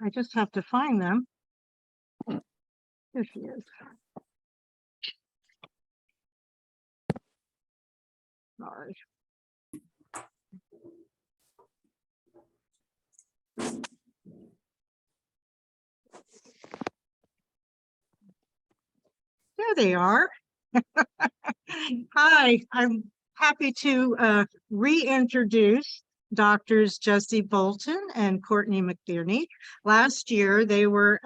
I just have to find them. Here she is. Sorry. There they are. Hi, I'm happy to reintroduce Doctors Jessi Voltin and Courtney McTheny. Last year, they were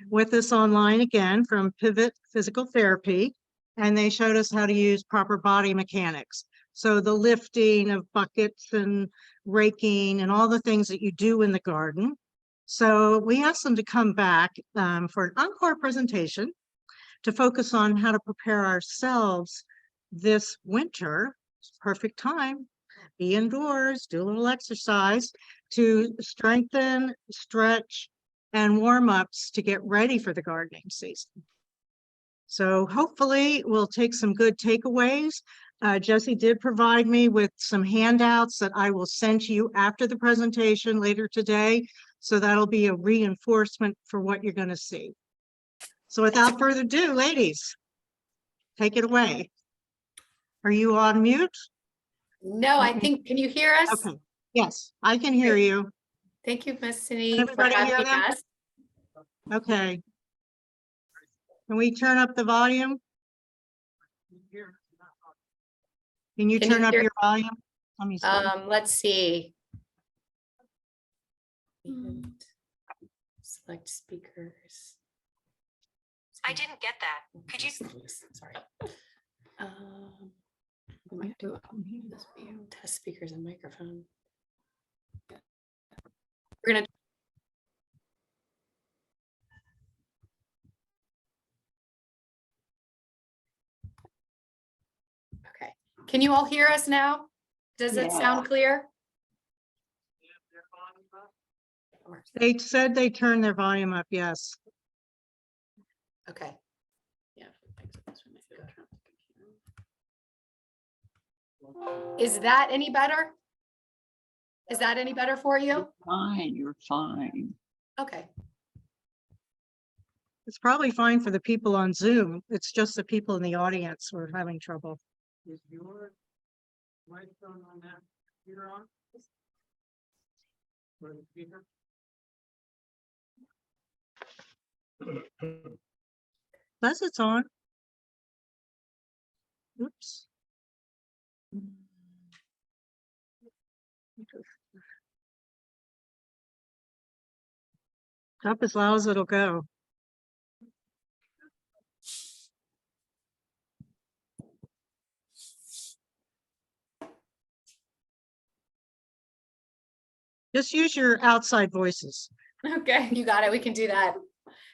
with us online again from Pivot Physical Therapy, and they showed us how to use proper body mechanics. So the lifting of buckets and raking and all the things that you do in the garden. So we asked them to come back for an encore presentation to focus on how to prepare ourselves this winter. It's perfect time. Be indoors, do a little exercise to strengthen, stretch, and warm-ups to get ready for the gardening season. So hopefully we'll take some good takeaways. Jessi did provide me with some handouts that I will send to you after the presentation later today. So that'll be a reinforcement for what you're going to see. So without further ado, ladies, take it away. Are you on mute? No, I think, can you hear us? Okay. Yes, I can hear you. Thank you, McTheny, for Everybody hear having them? us. Okay. Can we turn up the volume? Can you turn up your volume? Let me see. Let's see. Select speakers. I didn't get that. Could you? Sorry. We might do it on this view. Test speakers and microphone. We're gonna. Okay. Can you all hear us now? Does it sound clear? They said they turned their volume up, yes. Okay. Yeah. Is that any better? Is that any better for you? Fine, you're fine. Okay. It's probably fine for the people on Zoom. It's just the people in the audience who are having trouble. Is your microphone on that computer on? Or the speaker? Plus it's on. Oops. Up as loud as it'll go. Just use your outside voices. Okay, you got it. We can do that.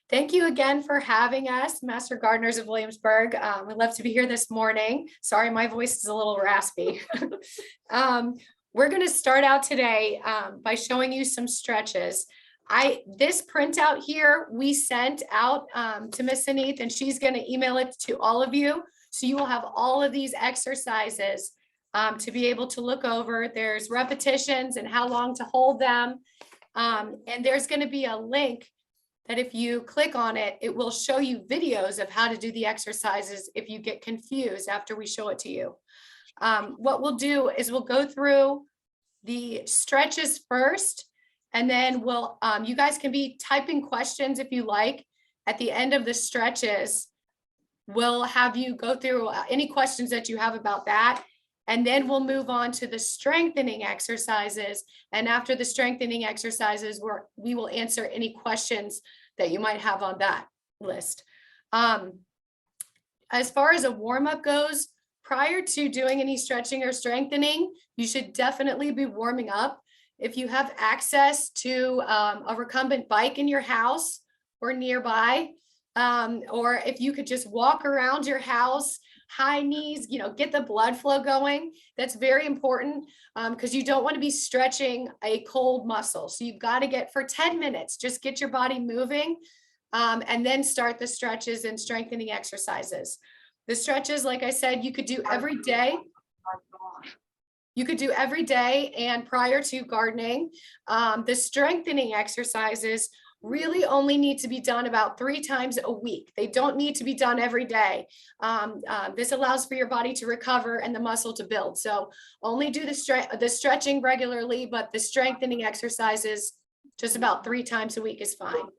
Thank you again for having us, Master Gardeners of Williamsburg. We'd love to be here this morning. Sorry, my voice is a little raspy. We're going to start out today by showing you some stretches. This printout here we sent out to Miss Anith, and she's going to email it to all of you. So you will have all of these exercises to be able to look over. There's repetitions and how long to hold them. And there's going to be a link that if you click on it, it will show you videos of how to do the exercises if you get confused after we show it to you. What we'll do is we'll go through the stretches first, and then we'll, you guys can be typing questions if you like. At the end of the stretches, we'll have you go through any questions that you have about that. And then we'll move on to the strengthening exercises. And after the strengthening exercises, we will answer any questions that you might have on that list. As far as a warm-up goes, prior to doing any stretching or strengthening, you should definitely be warming up. If you have access to a recumbent bike in your house or nearby, or if you could just walk around your house, high knees, get the blood flow going. That's very important because you don't want to be stretching a cold muscle. So you've got to get for 10 minutes, just get your body moving and then start the stretches and strengthening exercises. The stretches, like I said, you could do every day. You could do every day and prior to gardening. The strengthening exercises really only need to be done about 3 times a week. They don't need to be done every day. This allows for your body to recover and the muscle to build. So only do the stretching regularly, but the strengthening exercises just about 3 times a week is fine.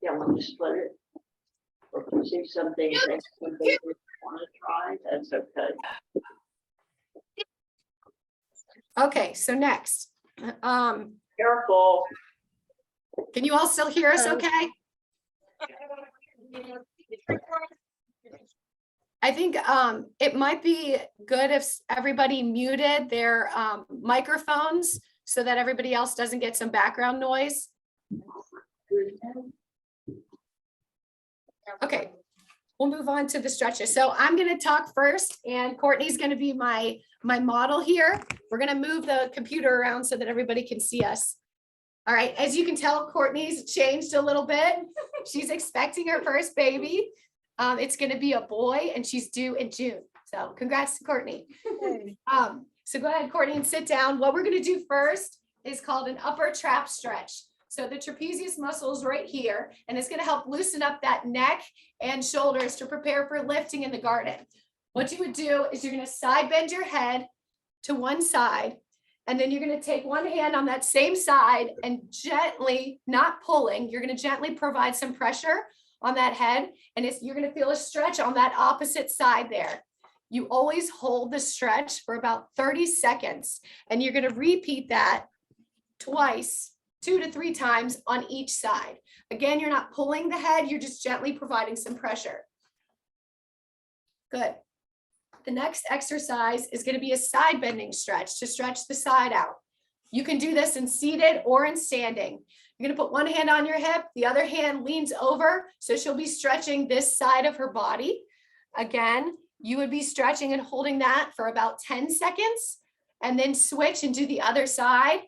Yeah, want to split it? Or if you see something that you want to try, that's okay. Okay, so next, Careful. can you all still hear us okay? I think it might be good if everybody muted their microphones so that everybody else doesn't get some background noise. Okay, we'll move on to the stretches. So I'm going to talk first, and Courtney's going to be my model here. We're going to move the computer around so that everybody can see us. All right, as you can tell, Courtney's changed a little bit. She's expecting her first baby. It's going to be a boy, and she's due in June. So congrats to Courtney. So go ahead, Courtney, and sit down. What we're going to do first is called an upper trap stretch. So the trapezius muscle is right here, and it's going to help loosen up that neck and shoulders to prepare for lifting in the garden. What you would do is you're going to side bend your head to one side, and then you're going to take one hand on that same side and gently, not pulling, you're going to gently provide some pressure on that head, and you're going to feel a stretch on that opposite side there. You always hold the stretch for about 30 seconds, and you're going to repeat that twice, 2 to 3 times on each side. Again, you're not pulling the head, you're just gently providing some pressure. Good. The next exercise is going to be a side bending stretch to stretch the side out. You can do this in seated or in standing. You're going to put one hand on your hip, the other hand leans over, so she'll be stretching this side of her body. Again, you would be stretching and holding that for about 10 seconds, and then switch and do the other side.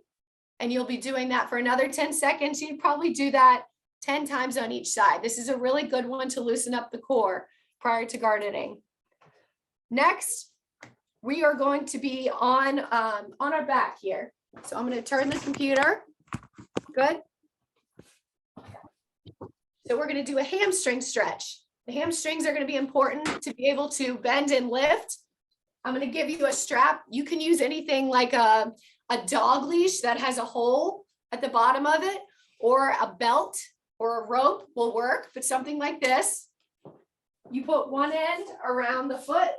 And you'll be doing that for another 10 seconds. You'd probably do that 10 times on each side. This is a really good one to loosen up the core prior to gardening. Next, we are going to be on our back here. So I'm going to turn the computer. Good. So we're going to do a hamstring stretch. The hamstrings are going to be important to be able to bend and lift. I'm going to give you a strap. You can use anything like a dog leash that has a hole at the bottom of it, or a belt or a rope will work, but something like this. You put one end around the foot,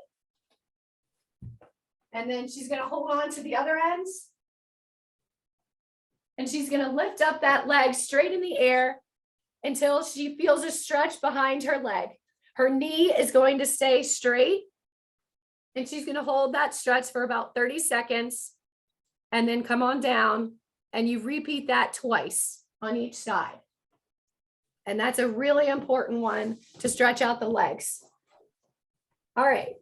and then she's going to hold on to the other ends. And she's going to lift up that leg straight in the air until she feels a stretch behind her leg. Her knee is going to stay straight, and she's going to hold that stretch for about 30 seconds. And then come on down, and you repeat that twice on each side. And that's a really important one to stretch out the legs. All right,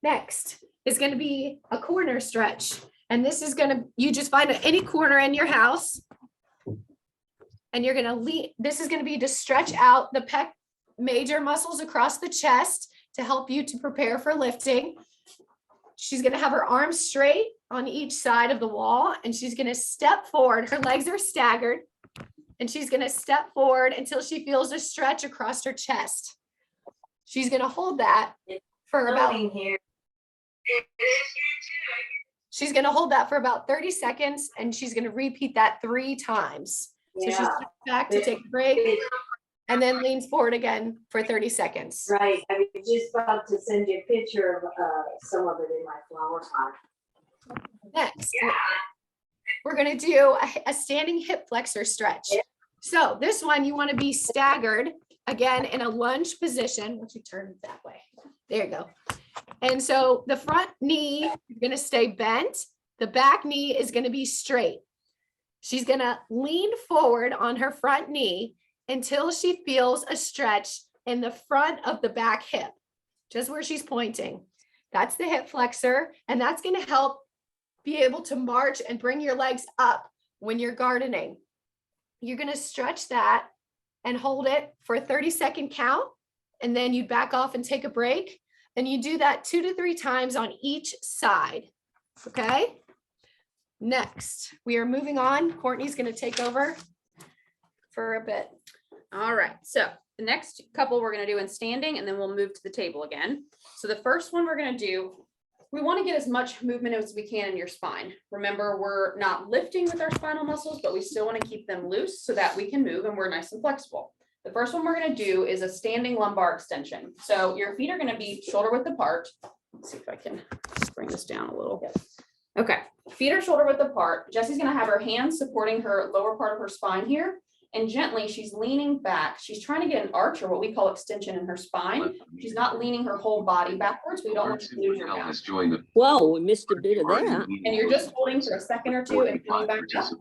next is going to be a corner stretch. And this is going to, you just find any corner in your house, and you're going to lean. This is going to be to stretch out the pec major muscles across the chest to help you to prepare for lifting. She's going to have her arms straight on each side of the wall, and she's going to step forward. Her legs are staggered, and she's going to step forward until she feels a stretch across her chest. She's going to hold that for about, she's going to hold that for about 30 seconds, and she's going to repeat that 3 times. So she's back to take a break, and then leans forward again for 30 seconds. Right. I was just about to send you a picture of some of it in my flower pot. Next, we're going to do a standing hip flexor stretch. So this one, you want to be staggered again in a lunge position. Once you turn it that way, there you go. And so the front knee is going to stay bent. The back knee is going to be straight. She's going to lean forward on her front knee until she feels a stretch in the front of the back hip, just where she's pointing. That's the hip flexor, and that's going to help be able to march and bring your legs up when you're gardening. You're going to stretch that and hold it for a 30-second count, and then you back off and take a break And you do that 2 to 3 times on each side. Okay. Next, we are moving on. Courtney's going to take over for a bit. All right, so the next couple we're gonna do in standing, and then we'll move to the table again. So the first one we're gonna do, we wanna get as much movement as we can in your spine. Remember, we're not lifting with our spinal muscles, but we still wanna keep them loose so that we can move and we're nice and flexible. The first one we're gonna do is a standing lumbar extension. So your feet are gonna be shoulder width apart. Let's see if I can bring this down a little. Okay, feet are shoulder width apart. Jessi's gonna have her hands supporting her lower part of her spine here. And gently, she's leaning back. She's trying to get an arch, or what we call extension, in her spine. She's not leaning her whole body backwards. We don't want to lose your balance. Whoa, we missed a bit of that. And you're just holding for a second or two and coming back up.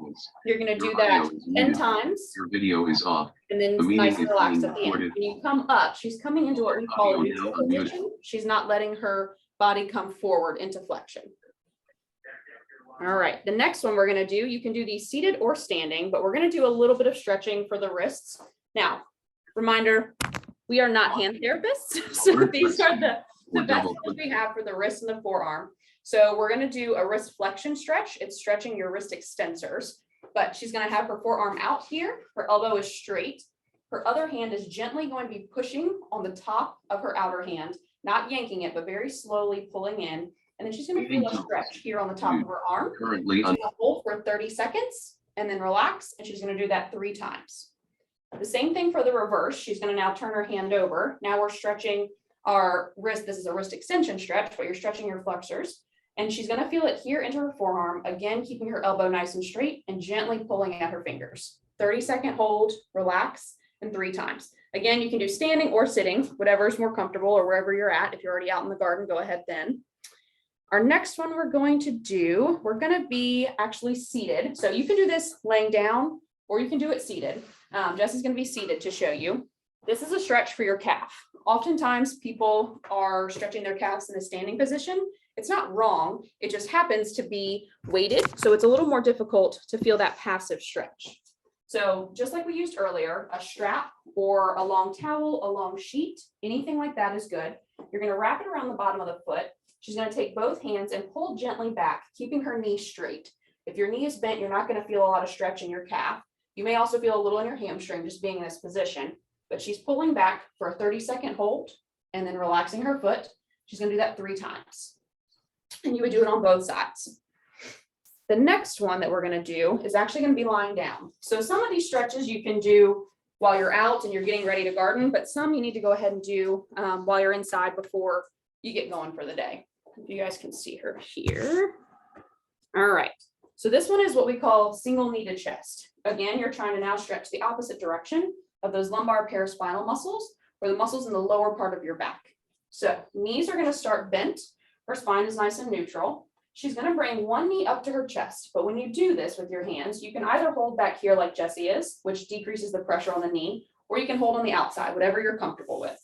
You're going to do that 10 times. Your video is off. And then nice and relaxed at the end. When you come up, she's coming into what we call a neutral position. She's not letting her body come forward into flexion. All right, the next one we're gonna do, you can do these seated or standing, but we're gonna do a little bit of stretching for the wrists. Now, reminder, we are not hand therapists, so these are the best tools we have for the wrist and the forearm. So we're gonna do a wrist flexion stretch. It's stretching your wrist extensors, but she's gonna have her forearm out here, her elbow is straight. Her other hand is gently going to be pushing on the top of her outer hand, not yanking it, but very slowly pulling in. And then she's going to feel a stretch here on the top of her arm. Currently, She's going to hold for 30 seconds and then relax. And she's going to do that 3 times. The same thing for the reverse. She's going to now turn her hand over. Now we're stretching our wrist. This is a wrist extension stretch, but you're stretching your flexors. And she's going to feel it here into her forearm. Again, keeping her elbow nice and straight and gently pulling at her fingers. 30-second hold, relax, and 3 times. Again, you can do standing or sitting, whatever is more comfortable or wherever you're at. If you're already out in the garden, go ahead then. Our next one we're going to do, we're going to be actually seated. So you can do this laying down or you can do it seated. Jessi's going to be seated to show you. This is a stretch for your calf. Oftentimes people are stretching their calves in a standing position. It's not wrong. It just happens to be weighted. So it's a little more difficult to feel that passive stretch. So just like we used earlier, a strap or a long towel, a long sheet, anything like that is good. You're going to wrap it around the bottom of the foot. She's going to take both hands and pull gently back, keeping her knee straight. If your knee is bent, you're not going to feel a lot of stretch in your calf. You may also feel a little in your hamstring just being in this position, but she's pulling back for a 30-second hold and then relaxing her foot. She's going to do that 3 times. And you would do it on both sides. The next one that we're going to do is actually going to be lying down. So some of these stretches you can do while you're out and you're getting ready to garden, but some you need to go ahead and do while you're inside before you get going for the day. If you guys can see her here. All right. So this one is what we call single knee to chest. Again, you're trying to now stretch the opposite direction of those lumbar paraspinal muscles or the muscles in the lower part of your back. So knees are going to start bent. Her spine is nice and neutral. She's going to bring one knee up to her chest. But when you do this with your hands, you can either hold back here like Jessi is, which decreases the pressure on the knee, or you can hold on the outside, whatever you're comfortable with.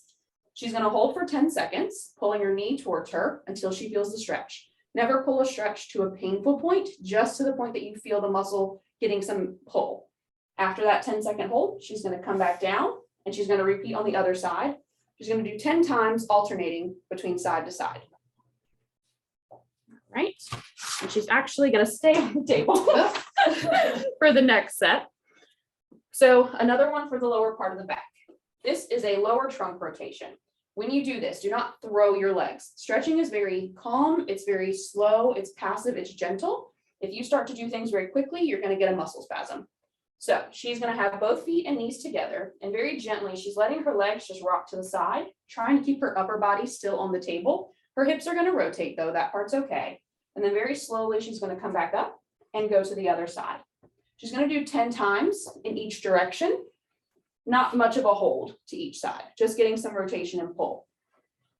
She's going to hold for 10 seconds, pulling her knee towards her until she feels the stretch. Never pull a stretch to a painful point, just to the point that you feel the muscle getting some pull. After that 10-second hold, she's going to come back down and she's going to repeat on the other side. She's going to do 10 times alternating between side to side. All right. And she's actually going to stay on the table for the next set. So another one for the lower part of the back. This is a lower trunk rotation. When you do this, do not throw your legs. Stretching is very calm. It's very slow. It's passive. It's gentle. If you start to do things very quickly, you're going to get a muscle spasm. So she's going to have both feet and knees together, and very gently, she's letting her legs just rock to the side, trying to keep her upper body still on the table. Her hips are going to rotate though. That part's okay. And then very slowly, she's going to come back up and go to the other side. She's going to do 10 times in each direction. Not much of a hold to each side, just getting some rotation and pull.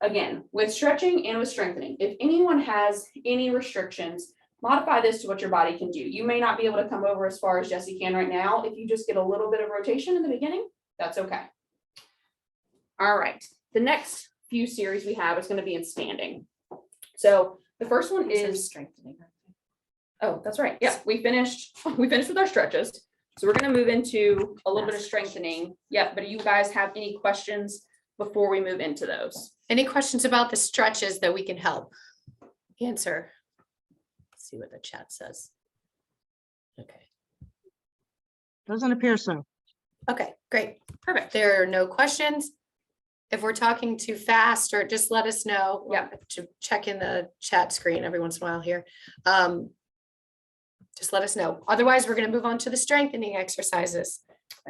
Again, with stretching and with strengthening, if anyone has any restrictions, modify this to what your body can do. You may not be able to come over as far as Jessi can right now. If you just get a little bit of rotation in the beginning, that's okay. All right, the next few series we have is going to be in standing. So the first one is strengthening. Oh, that's right. Yeah, we finished with our stretches. So we're going to move into a little bit of strengthening. Yeah, but do you guys have any questions before we move into those. Any questions about the stretches that we can help answer? Let's see what the chat says. Okay. Doesn't appear so. Okay, great. Perfect. There are no questions. If we're talking too fast, or just let us know. Yeah. To check in the chat screen every once in a while here. Just let us know. Otherwise, we're going to move on to the strengthening exercises.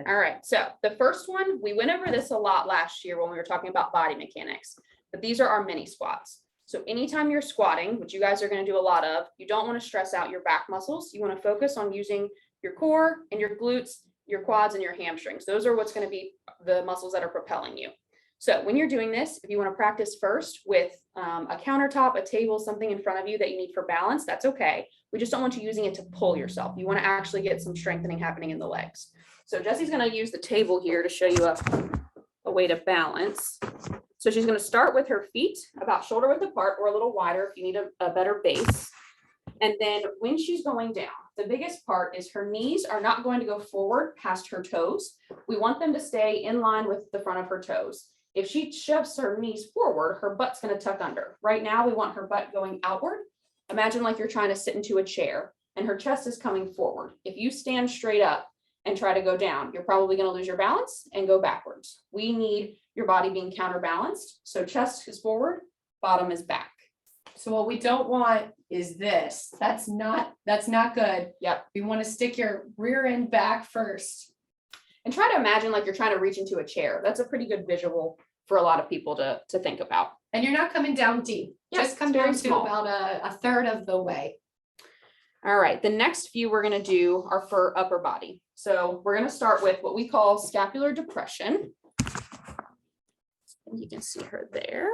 All right, so the first one, we went over this a lot last year when we were talking about body mechanics, but these are our mini squats. So anytime you're squatting, which you guys are going to do a lot of, you don't want to stress out your back muscles. You want to focus on using your core and your glutes, your quads and your hamstrings. Those are what's going to be the muscles that are propelling you. So when you're doing this, if you want to practice first with a countertop, a table, something in front of you that you need for balance, that's okay. We just don't want you using it to pull yourself. You want to actually get some strengthening happening in the legs. So Jessi's going to use the table here to show you a way to balance. So she's going to start with her feet about shoulder width apart or a little wider if you need a better base. And then when she's going down, the biggest part is her knees are not going to go forward past her toes. We want them to stay in line with the front of her toes. If she shoves her knees forward, her butt's going to tuck under. Right now, we want her butt going outward. Imagine like you're trying to sit into a chair and her chest is coming forward. If you stand straight up and try to go down, you're probably going to lose your balance and go backwards. We need your body being counterbalanced. So chest is forward, bottom is back. So what we don't want is this. That's not good. Yep. We want to stick your rear end back first. And try to imagine like you're trying to reach into a chair. That's a pretty good visual for a lot of people to think about. And you're not coming down deep. Yeah, Just come it's very down to small. about a third of the way. All right, the next few we're going to do are for upper body. So we're going to start with what we call scapular depression. And you can see her there.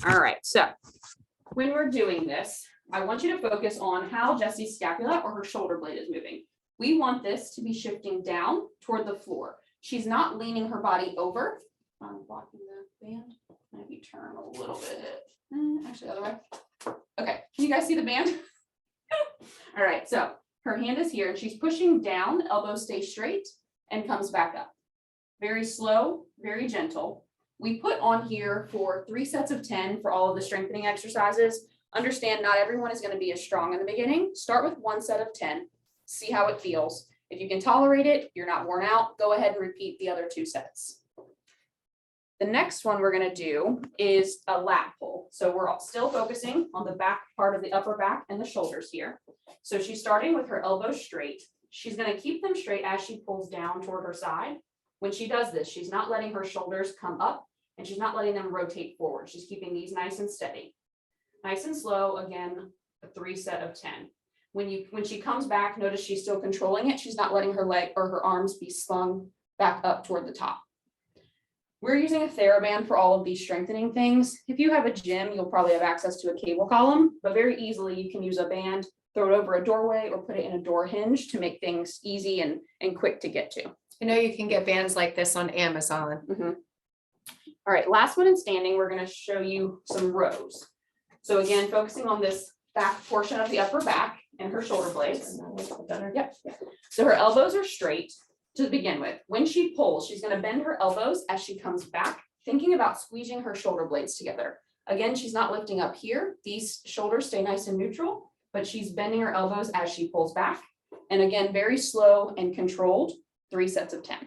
All right, so when we're doing this, I want you to focus on how Jessi's scapula or her shoulder blade is moving. We want this to be shifting down toward the floor. She's not leaning her body over. I'm blocking the band. Maybe turn a little bit. Actually, other way. Okay, can you guys see the band? All right, so her hand is here and she's pushing down, elbows stay straight and comes back up. Very slow, very gentle. We put on here for 3 sets of 10 for all of the strengthening exercises. Understand not everyone is going to be as strong in the beginning. Start with 1 set of 10, see how it feels. If you can tolerate it, you're not worn out, go ahead and repeat the other 2 sets. The next one we're going to do is a lat pull. So we're still focusing on the back part of the upper back and the shoulders here. So she's starting with her elbows straight. She's going to keep them straight as she pulls down toward her side. When she does this, she's not letting her shoulders come up and she's not letting them rotate forward. She's keeping these nice and steady. Nice and slow, again, a 3 set of 10. When she comes back, notice she's still controlling it. She's not letting her leg or her arms be slung back up toward the top. We're using a TheraBand for all of these strengthening things. If you have a gym, you'll probably have access to a cable column, but very easily you can use a band, throw it over a doorway or put it in a door hinge to make things easy and quick to get to. I know you can get bands like this on Amazon. Mm-hmm. All right, last one in standing, we're going to show you some rows. So again, focusing on this back portion of the upper back and her shoulder blades. Yep. So her elbows are straight to begin with. When she pulls, she's going to bend her elbows as she comes back, thinking about squeezing her shoulder blades together. Again, she's not lifting up here. These shoulders stay nice and neutral, but she's bending her elbows as she pulls back. And again, very slow and controlled, 3 sets of 10.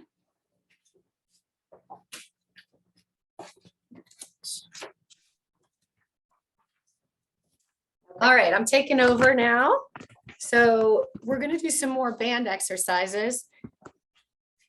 All right, I'm taking over now. So we're going to do some more band exercises.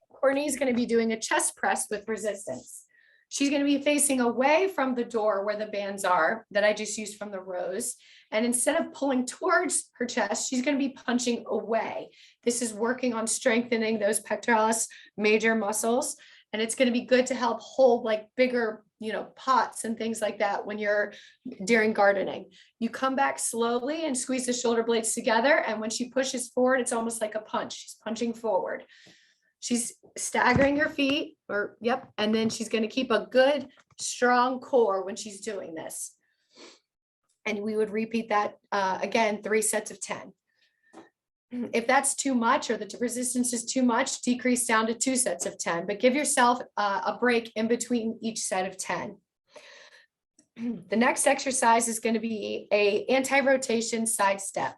Courtney's going to be doing a chest press with resistance. She's going to be facing away from the door where the bands are that I just used from the rows. And instead of pulling towards her chest, she's going to be punching away. This is working on strengthening those pectoralis major muscles. And it's going to be good to help hold like bigger, pots and things like that when you're during gardening. You come back slowly and squeeze the shoulder blades together. And when she pushes forward, it's almost like a punch. She's punching forward. She's staggering her feet and then she's going to keep a good, strong core when she's doing this. And we would repeat that again, 3 sets of 10. If that's too much or the resistance is too much, decrease down to 2 sets of 10, but give yourself a break in between each set of 10. The next exercise is going to be a anti-rotation side step.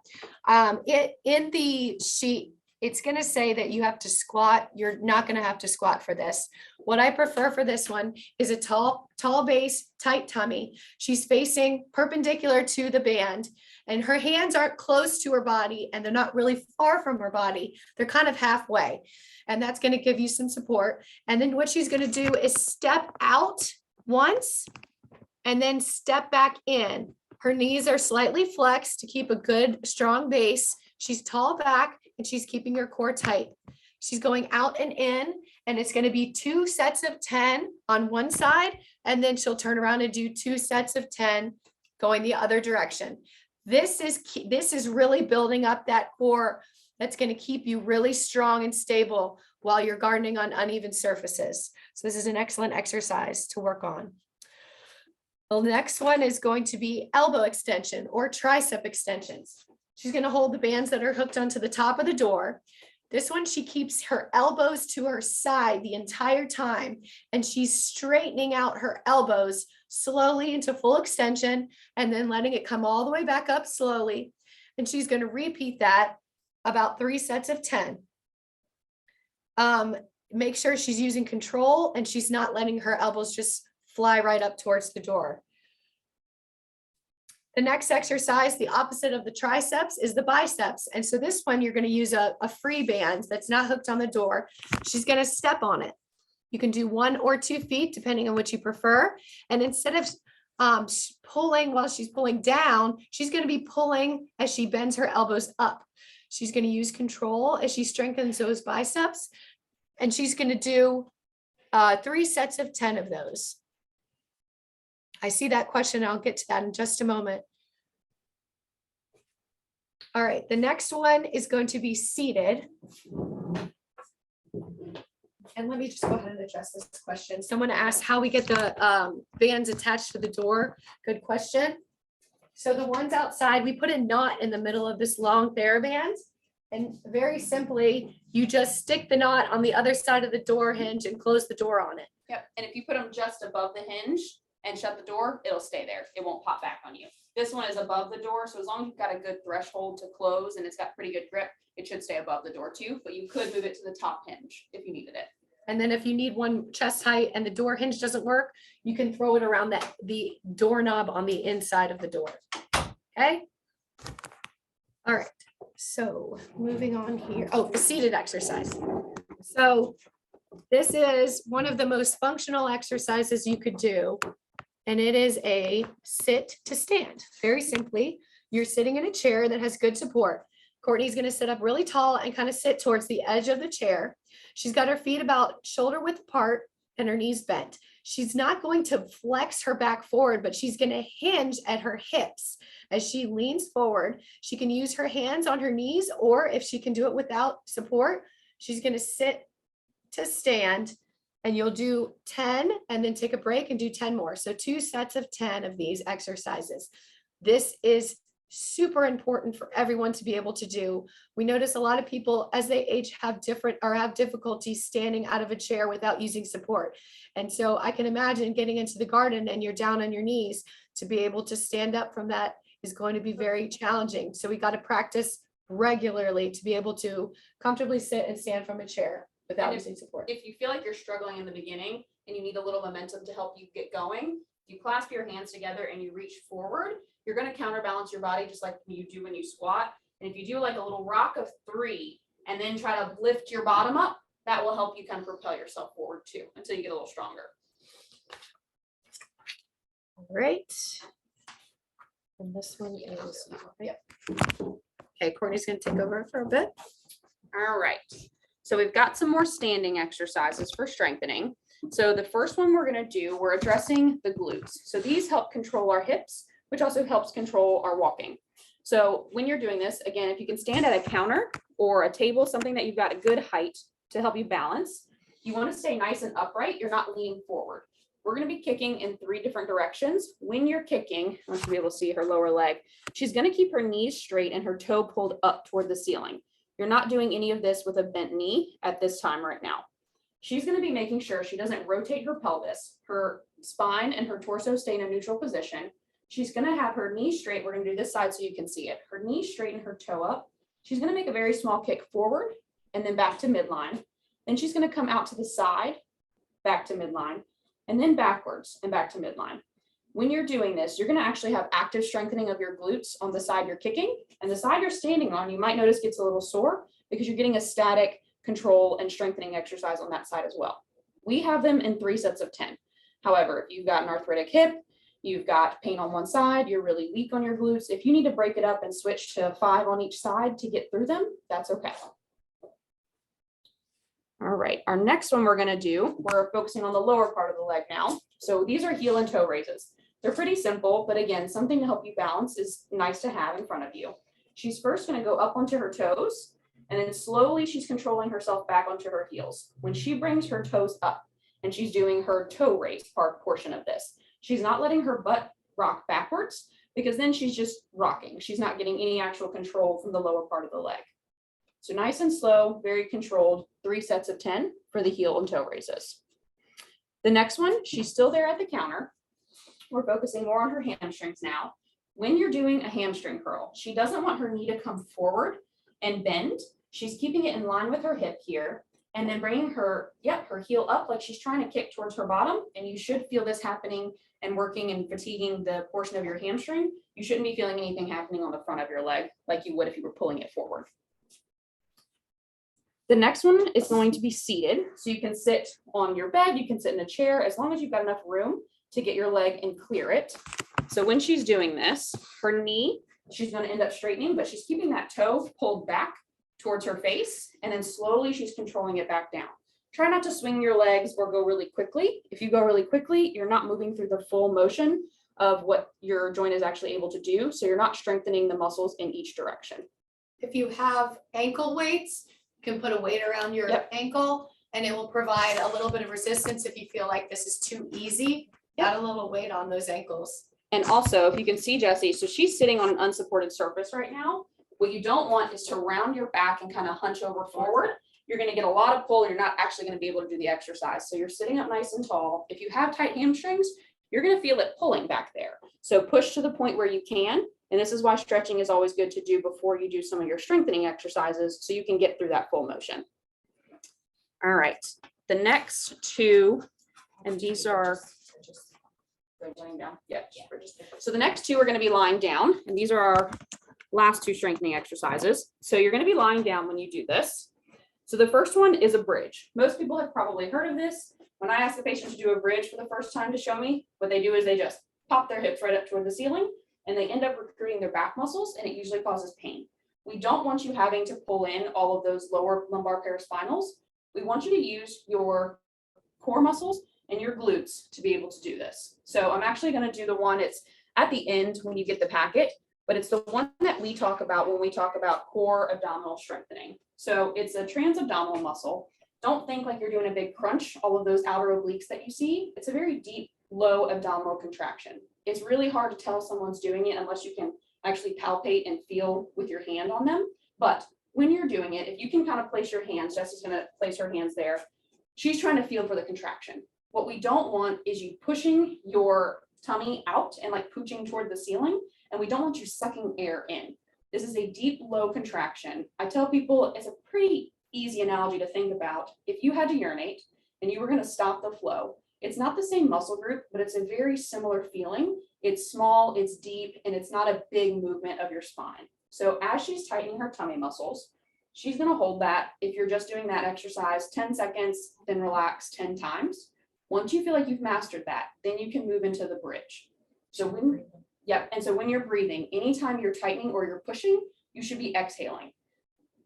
In the sheet, it's going to say that you have to squat. You're not going to have to squat for this. What I prefer for this one is a tall base, tight tummy. She's facing perpendicular to the band, and her hands aren't close to her body, and they're not really far from her body. They're kind of halfway, and that's going to give you some support. And then what she's going to do is step out once and then step back in. Her knees are slightly flexed to keep a good, strong base. She's tall back and she's keeping her core tight. She's going out and in, and it's going to be 2 sets of 10 on one side, and then she'll turn around and do 2 sets of 10 going the other direction. This is really building up that core that's going to keep you really strong and stable while you're gardening on uneven surfaces. So this is an excellent exercise to work on. The next one is going to be elbow extension or tricep extensions. She's going to hold the bands that are hooked onto the top of the door. This one, she keeps her elbows to her side the entire time, and she's straightening out her elbows slowly into full extension and then letting it come all the way back up slowly. And she's going to repeat that about 3 sets of 10. Make sure she's using control and she's not letting her elbows just fly right up towards the door. The next exercise, the opposite of the triceps, is the biceps. And so this one, you're going to use a free band that's not hooked on the door. She's going to step on it. You can do 1 or 2 feet, depending on what you prefer. And instead of pulling while she's pulling down, she's going to be pulling as she bends her elbows up. She's going to use control as she strengthens those biceps. And she's going to do 3 sets of 10 of those. I see that question. I'll get to that in just a moment. All right, the next one is going to be seated. And let me just go ahead and address this question. Someone asked how we get the bands attached to the door. Good question. So the ones outside, we put a knot in the middle of this long TheraBand. And very simply, you just stick the knot on the other side of the door hinge and close the door on it. Yep, and if you put them just above the hinge and shut the door, it'll stay there. It won't pop back on you. This one is above the door, so as long as you've got a good threshold to close and it's got pretty good grip, it should stay above the door too, but you could move it to the top hinge if you needed it. And then if you need one chest height and the door hinge doesn't work, you can throw it around the doorknob on the inside of the door. Okay. All right. So moving on here. Oh, the seated exercise. So this is one of the most functional exercises you could do. And it is a sit to stand. Very simply, you're sitting in a chair that has good support. Courtney's going to sit up really tall and kind of sit towards the edge of the chair. She's got her feet about shoulder width apart and her knees bent. She's not going to flex her back forward, but she's going to hinge at her hips. As she leans forward, she can use her hands on her knees, or if she can do it without support, she's going to sit to stand, and you'll do 10 and then take a break and do 10 more. So 2 sets of 10 of these exercises. This is super important for everyone to be able to do. We notice a lot of people as they age have difficulty standing out of a chair without using support. And so I can imagine getting into the garden and you're down on your knees, to be able to stand up from that is going to be very challenging. So we got to practice regularly to be able to comfortably sit and stand from a chair without using support. If you feel like you're struggling in the beginning and you need a little momentum to help you get going, you clasp your hands together and you reach forward, you're going to counterbalance your body just like you do when you squat. And if you do like a little rock of 3 and then try to lift your bottom up, that will help you kind of propel yourself forward too until you get a little stronger. All right. And this one is, yep. Okay, Courtney's going to take over for a bit. All right. So we've got some more standing exercises for strengthening. So the first one we're going to do, we're addressing the glutes. So these help control our hips, which also helps control our walking. So when you're doing this, again, if you can stand at a counter or a table, something that you've got a good height to help you balance, you want to stay nice and upright. You're not leaning forward. We're going to be kicking in 3 different directions. When you're kicking, I want you to be able to see her lower leg. She's going to keep her knees straight and her toe pulled up toward the ceiling. You're not doing any of this with a bent knee at this time right now. She's going to be making sure she doesn't rotate her pelvis, her spine and her torso stay in a neutral position. She's going to have her knee straight. We're going to do this side so you can see it. Her knee straight and her toe up. She's going to make a very small kick forward and then back to midline. Then she's going to come out to the side, back to midline, and then backwards and back to midline. When you're doing this, you're going to actually have active strengthening of your glutes on the side you're kicking, and the side you're standing on, you might notice gets a little sore because you're getting a static control and strengthening exercise on that side as well. We have them in 3 sets of 10. However, if you've got an arthritic hip, you've got pain on one side, you're really weak on your glutes, if you need to break it up and switch to 5 on each side to get through them, that's okay. All right, our next one we're going to do, we're focusing on the lower part of the leg now. So these are heel and toe raises. They're pretty simple, but again, something to help you balance is nice to have in front of you. She's first going to go up onto her toes, and then slowly she's controlling herself back onto her heels. When she brings her toes up and she's doing her toe raise portion of this, she's not letting her butt rock backwards because then she's just rocking. She's not getting any actual control from the lower part of the leg. So nice and slow, very controlled, 3 sets of 10 for the heel and toe raises. The next one, she's still there at the counter. We're focusing more on her hamstrings now. When you're doing a hamstring curl, she doesn't want her knee to come forward and bend. She's keeping it in line with her hip here and then bringing her heel up like she's trying to kick towards her bottom. And you should feel this happening and working and fatiguing the portion of your hamstring. You shouldn't be feeling anything happening on the front of your leg like you would if you were pulling it forward. The next one is going to be seated. So you can sit on your bed, you can sit in a chair, as long as you've got enough room to get your leg and clear it. So when she's doing this, her knee, she's going to end up straightening, but she's keeping that toe pulled back towards her face. And then slowly she's controlling it back down. Try not to swing your legs or go really quickly. If you go really quickly, you're not moving through the full motion of what your joint is actually able to do. So you're not strengthening the muscles in each direction. If you have ankle weights, you can put a weight around your ankle and it will provide a little bit of resistance if you feel like this is too easy. Add a little weight on those ankles. And also, if you can see Jessi, so she's sitting on an unsupported surface right now. What you don't want is to round your back and kind of hunch over forward. You're going to get a lot of pull and you're not actually going to be able to do the exercise. So you're sitting up nice and tall. If you have tight hamstrings, you're going to feel it pulling back there. So push to the point where you can. And this is why stretching is always good to do before you do some of your strengthening exercises so you can get through that full motion. All right, the next 2, and these are lying down. So the next 2 are going to be lying down, and these are our last 2 strengthening exercises. So you're going to be lying down when you do this. So the first one is a bridge. Most people have probably heard of this. When I ask a patient to do a bridge for the first time to show me, what they do is they just pop their hips right up toward the ceiling and they end up recruiting their back muscles, and it usually causes pain. We don't want you having to pull in all of those lower lumbar paraspinals. We want you to use your core muscles and your glutes to be able to do this. So I'm actually going to do the one, it's at the end when you get the packet, but it's the one that we talk about when we talk about core abdominal strengthening. So it's a transabdominal muscle. Don't think like you're doing a big crunch, all of those outer obliques that you see. It's a very deep, low abdominal contraction. It's really hard to tell someone's doing it unless you can actually palpate and feel with your hand on them. But when you're doing it, if you can kind of place your hands, Jessi's going to place her hands there. She's trying to feel for the contraction. What we don't want is you pushing your tummy out and like pooching toward the ceiling. And we don't want you sucking air in. This is a deep, low contraction. I tell people it's a pretty easy analogy to think about. If you had to urinate and you were going to stop the flow, it's not the same muscle group, but it's a very similar feeling. It's small, it's deep, and it's not a big movement of your spine. So as she's tightening her tummy muscles, she's going to hold that. If you're just doing that exercise, 10 seconds, then relax 10 times. Once you feel like you've mastered that, then you can move into the bridge. So when you're breathing, anytime you're tightening or you're pushing, you should be exhaling.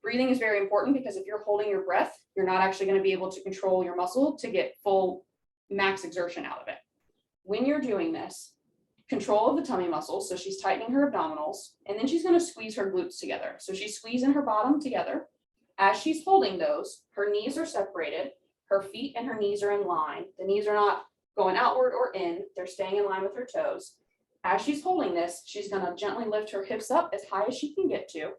Breathing is very important because if you're holding your breath, you're not actually going to be able to control your muscle to get full max exertion out of it. When you're doing this, control of the tummy muscles. So she's tightening her abdominals and then she's going to squeeze her glutes together. So she's squeezing her bottom together. As she's holding those, her knees are separated. Her feet and her knees are in line. The knees are not going outward or in. They're staying in line with her toes. As she's holding this, she's going to gently lift her hips up as high as she can get to.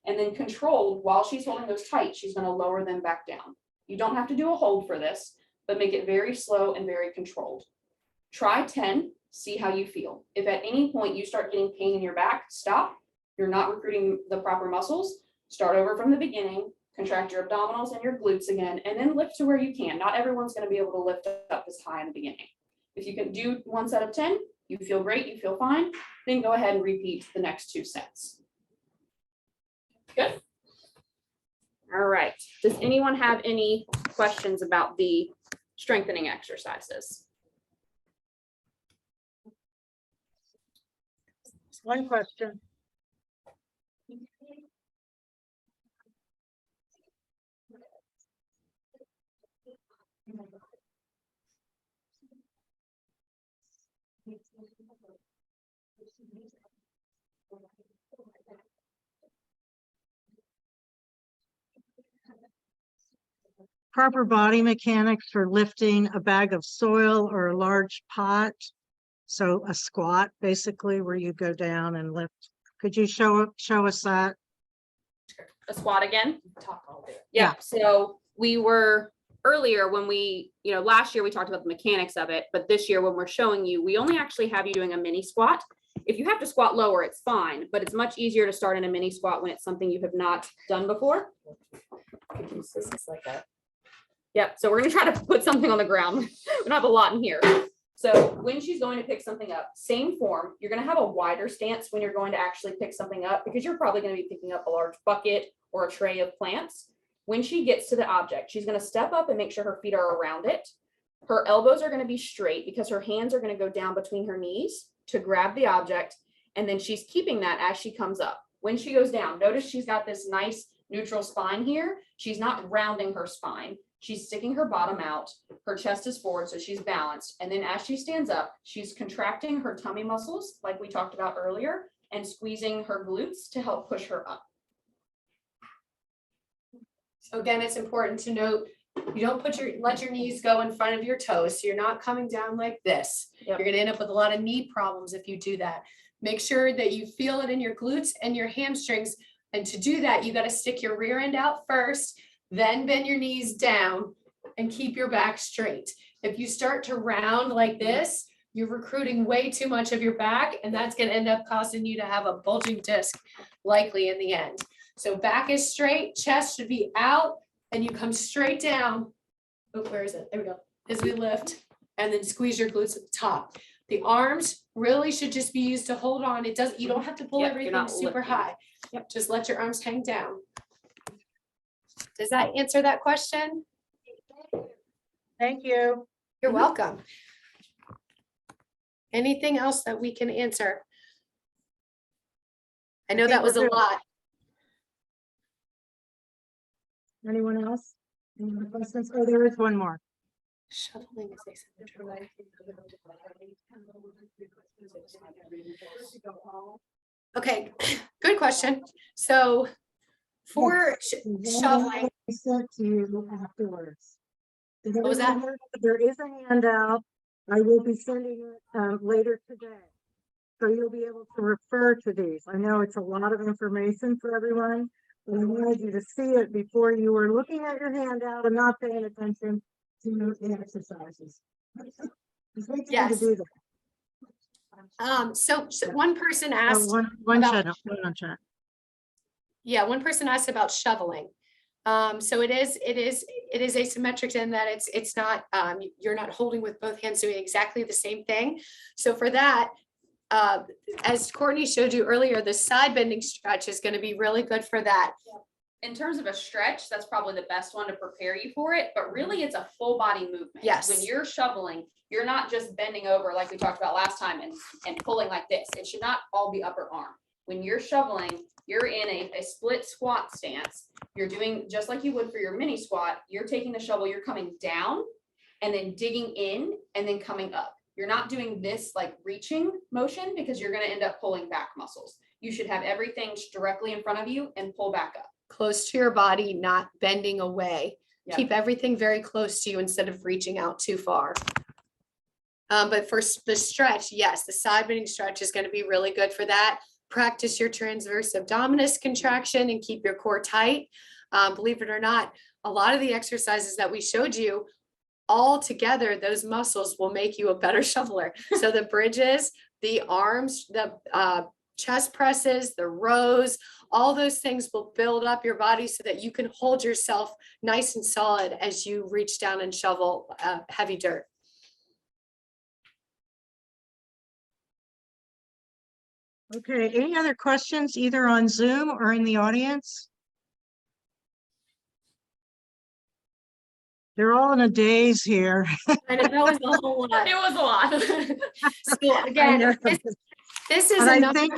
And then controlled, while she's holding those tight, she's gonna lower them back down. You don't have to do a hold for this, but make it very slow and very controlled. Try 10, see how you feel. If at any point you start getting pain in your back, stop. You're not recruiting the proper muscles. Start over from the beginning, contract your abdominals and your glutes again, and then lift to where you can. Not everyone's gonna be able to lift up this high in the beginning. If you can do 1 set of 10, you feel great, you feel fine, then go ahead and repeat the next 2 sets. Good. All right. Does anyone have any questions about the strengthening exercises? One question. Proper body mechanics for lifting a bag of soil or a large pot. So a squat, basically, where you go down and lift. Could you show us that? A squat again? Talk all day. Yeah, so we were earlier when we, last year we talked about the mechanics of it, but this year when we're showing you, we only actually have you doing a mini squat. If you have to squat lower, it's fine, but it's much easier to start in a mini squat when it's something you have not done before. This is like a. Yep, so we're gonna try to put something on the ground. We don't have a lot in here. So when she's going to pick something up, same form, you're gonna have a wider stance when you're going to actually pick something up because you're probably gonna be picking up a large bucket or a tray of plants. When she gets to the object, she's gonna step up and make sure her feet are around it. Her elbows are gonna be straight because her hands are gonna go down between her knees to grab the object. And then she's keeping that as she comes up. When she goes down, notice she's got this nice neutral spine here. She's not rounding her spine. She's sticking her bottom out, her chest is forward, so she's balanced. And then as she stands up, she's contracting her tummy muscles, like we talked about earlier, and squeezing her glutes to help push her up. So again, it's important to note, you don't let your knees go in front of your toes. So you're not coming down like this. Yep. You're gonna end up with a lot of knee problems if you do that. Make sure that you feel it in your glutes and your hamstrings. And to do that, you got to stick your rear end out first, then bend your knees down and keep your back straight. If you start to round like this, you're recruiting way too much of your back, and that's going to end up causing you to have a bulging disc likely in the end. So back is straight, chest should be out, and you come straight down. Oh, where is it? There we go. As we lift, and then squeeze your glutes at the top. The arms really should just be used to hold on. You don't have to pull Yep, you're everything not super lifting. high. Yep, just let your arms hang down. Does that answer that question? Thank you. You're welcome. Anything else that we can answer? I know think that was we're a good. lot. Anyone else? Any other questions? Oh, there is one more. Shoveling is asymmetrical. Okay, good question. So for shoveling, I sent to you afterwards. What was that? There is a handout. I will be sending it later today. So you'll be able to refer to these. I know it's a lot of information for everyone, but I wanted you to see it before you were looking at your handout and not paying attention to the exercises. It's great to Yes. do that. so one person Oh, asked, one about- chat, one on chat. yeah, one person asked about shoveling. So it is asymmetric in that it's not, you're not holding with both hands doing exactly the same thing. So for that, as Courtney showed you earlier, the side bending stretch is going to be really good for that. In terms of a stretch, that's probably the best one to prepare you for it, but really it's a full body movement. Yes. When you're shoveling, you're not just bending over like we talked about last time and pulling like this. It should not all be upper arm. When you're shoveling, you're in a split squat stance. You're doing just like you would for your mini squat. You're taking the shovel, you're coming down and then digging in and then coming up. You're not doing this like reaching motion because you're going to end up pulling back muscles. You should have everything directly in front of you and pull back up. Close to your body, not bending away. Yeah. Keep everything very close to you instead of reaching out too far. But for the stretch, yes, the side bending stretch is going to be really good for that. practice your transverse abdominis contraction and keep your core tight. Believe it or not, a lot of the exercises that we showed you, all together, those muscles will make you a better shoveler. So the bridges, the arms, the chest presses, the rows, all those things will build up your body so that you can hold yourself nice and solid as you reach down and shovel heavy dirt. Okay, any other questions either on Zoom or in the audience? They're all in a daze here. And that was a whole lot. It was a lot. So I know. again, this is But I another think-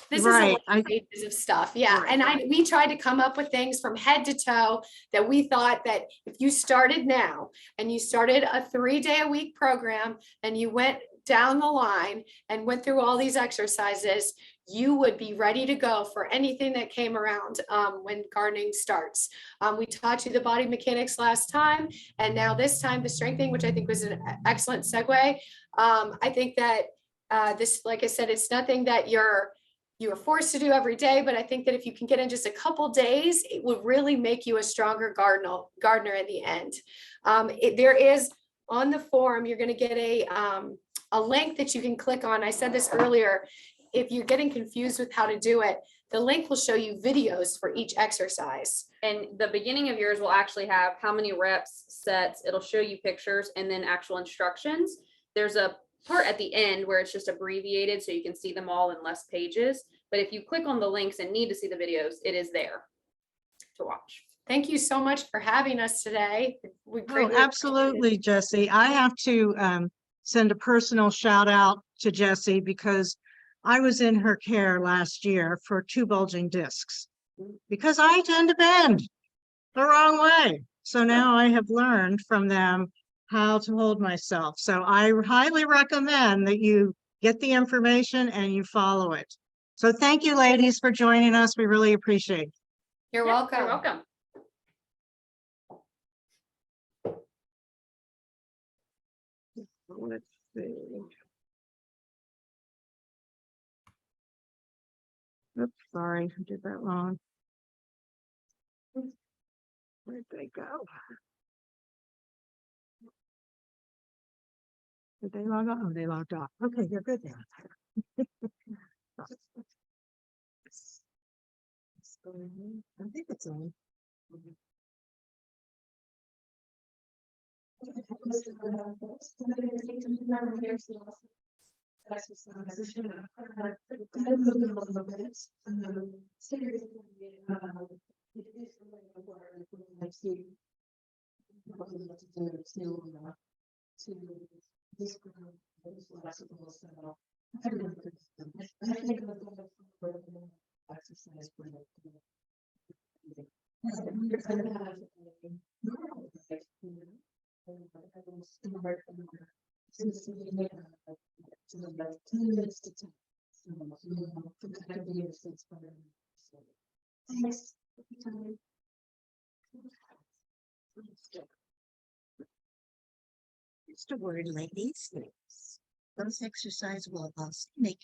this is a Right, lot of pages of stuff. Yeah. Right, And we tried to come up with things from head to toe that we thought that if you started now and you started a 3-day-a-week program and you went down the line and went through all these exercises, you would be ready to go for anything that came around when gardening starts. We taught you the body mechanics last time, and now this time the strengthening, which I think was an excellent segue. I think that this, like I said, it's nothing that you're forced to do every day, but I think that if you can get in just a couple days, it would really make you a stronger gardener in the end. There is on the forum, you're going to get a link that you can click on. I said this earlier. If you're getting confused with how to do it, the link will show you videos for each exercise. And the beginning of yours will actually have how many reps, sets, it'll show you pictures and then actual instructions. There's a part at the end where it's just abbreviated so you can see them all in less pages. But if you click on the links and need to see the videos, it is there to watch. Thank you so much for having us today. We Oh, greatly appreciate it. absolutely, Jessi. I have to send a personal shout out to Jessi because I was in her care last year for 2 bulging discs because I tend to bend the wrong way. So now I have learned from them how to hold myself. So I highly recommend that you get the information and you follow it. So thank you, ladies, for joining us. We really appreciate it. You're Yeah, welcome. You're welcome. Let's see. Oops, sorry, I did that wrong. Where'd they go? Did they log on? Oh, they logged off. Okay, you're good now. I think it's on. Just a word, ladies. Those exercises will also make